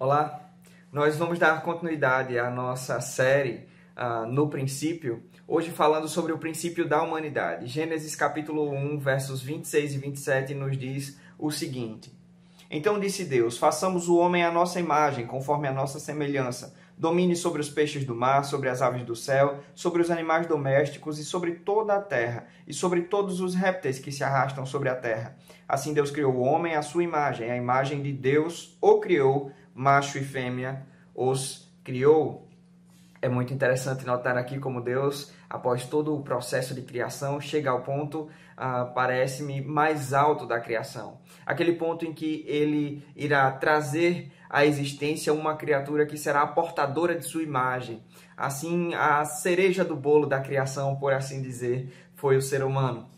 Olá, nós vamos dar continuidade à nossa série no princípio, hoje falando sobre o princípio da humanidade. Gênesis capítulo 1, versos 26 e 27 nos diz o seguinte: Então disse Deus, façamos o homem à nossa imagem, conforme a nossa semelhança. Domine sobre os peixes do mar, sobre as aves do céu, sobre os animais domésticos e sobre toda a terra, e sobre todos os répteis que se arrastam sobre a terra. Assim Deus criou o homem à sua imagem, a imagem de Deus o criou, macho e fêmea os criou. É muito interessante notar aqui como Deus, após todo o processo de criação, chega ao ponto, parece-me, mais alto da criação. Aquele ponto em que ele irá trazer à existência uma criatura que será a portadora de sua imagem. Assim, a cereja do bolo da criação, por assim dizer, foi o ser humano.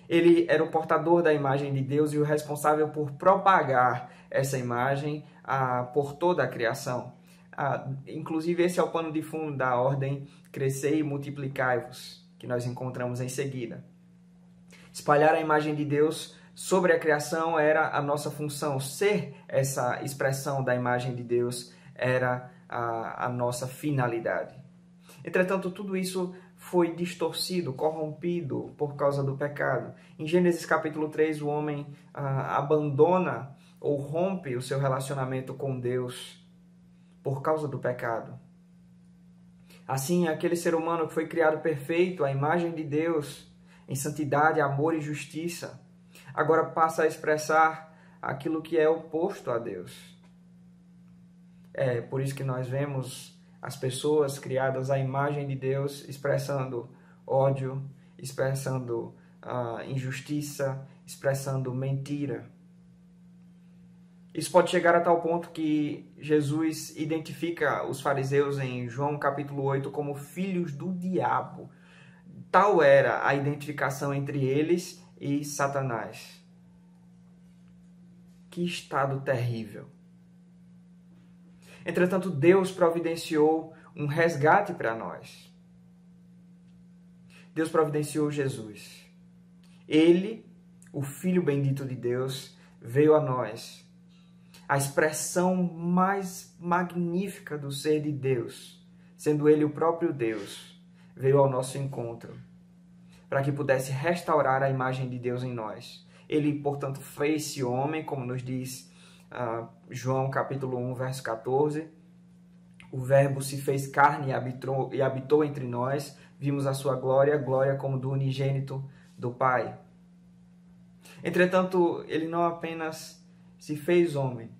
Ele era o portador da imagem de Deus e o responsável por propagar essa imagem por toda a criação. Inclusive, esse é o pano de fundo da ordem crescei e multiplicai-vos, que nós encontramos em seguida. Espalhar a imagem de Deus sobre a criação era a nossa função. Ser essa expressão da imagem de Deus era a nossa finalidade. Entretanto, tudo isso foi distorcido, corrompido por causa do pecado. Em Gênesis capítulo 3, o homem abandona ou rompe o seu relacionamento com Deus por causa do pecado. Assim, aquele ser humano que foi criado perfeito, à imagem de Deus, em santidade, amor e justiça, agora passa a expressar aquilo que é oposto a Deus. É por isso que nós vemos as pessoas criadas à imagem de Deus expressando ódio, expressando injustiça, expressando mentira. Isso pode chegar a tal ponto que Jesus identifica os fariseus em João capítulo 8 como filhos do diabo. Tal era a identificação entre eles e Satanás. Que estado terrível! Entretanto, Deus providenciou um resgate para nós. Deus providenciou Jesus. Ele, o Filho bendito de Deus, veio a nós. A expressão mais magnífica do ser de Deus, sendo Ele o próprio Deus, veio ao nosso encontro, para que pudesse restaurar a imagem de Deus em nós. Ele, portanto, fez-se homem, como nos diz João capítulo 1, verso 14. O Verbo se fez carne e habitou entre nós. Vimos a sua glória, glória como do unigênito do Pai. Entretanto, ele não apenas se fez homem,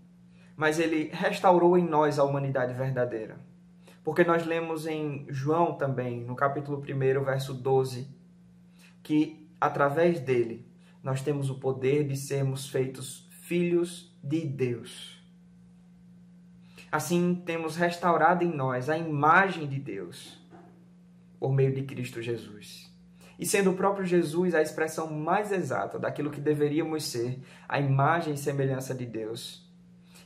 mas ele restaurou em nós a humanidade verdadeira. Porque nós lemos em João também, no capítulo 1, verso 12, que através dele nós temos o poder de sermos feitos filhos de Deus. Assim, temos restaurado em nós a imagem de Deus por meio de Cristo Jesus. E sendo o próprio Jesus a expressão mais exata daquilo que deveríamos ser, a imagem e semelhança de Deus,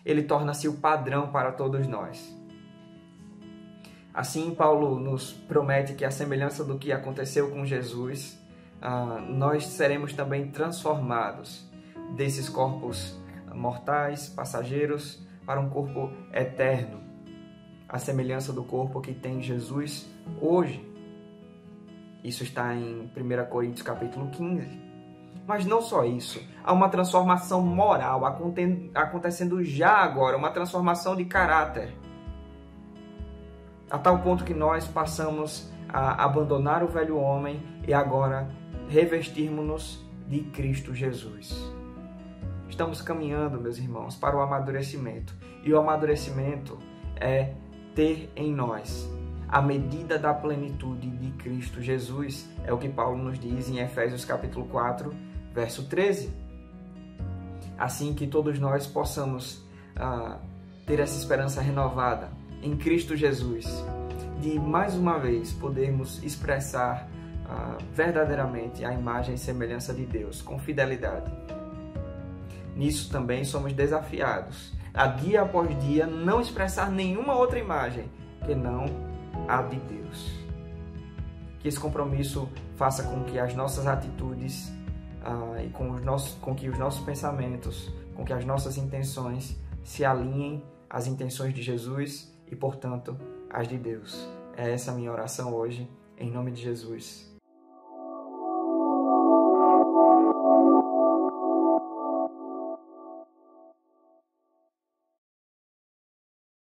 ele torna-se o padrão para todos nós. Assim, Paulo nos promete que a semelhança do que aconteceu com Jesus, nós seremos também transformados desses corpos mortais, passageiros, para um corpo eterno, a semelhança do corpo que tem Jesus hoje. Isso está em 1 Coríntios capítulo 15. Mas não só isso, há uma transformação moral acontecendo já agora, uma transformação de caráter, a tal ponto que nós passamos a abandonar o velho homem e agora revestirmos-nos de Cristo Jesus. Estamos caminhando, meus irmãos, para o amadurecimento. E o amadurecimento é ter em nós a medida da plenitude de Cristo Jesus. É o que Paulo nos diz em Efésios capítulo 4, verso 13. Assim que todos nós possamos ter essa esperança renovada em Cristo Jesus, de mais uma vez podermos expressar verdadeiramente a imagem e semelhança de Deus com fidelidade. Nisso também somos desafiados a dia após dia não expressar nenhuma outra imagem que não a de Deus. Que esse compromisso faça com que as nossas atitudes e com que os nossos pensamentos, com que as nossas intenções se alinhem as intenções de Jesus e, portanto, as de Deus. É essa a minha oração hoje, em nome de Jesus.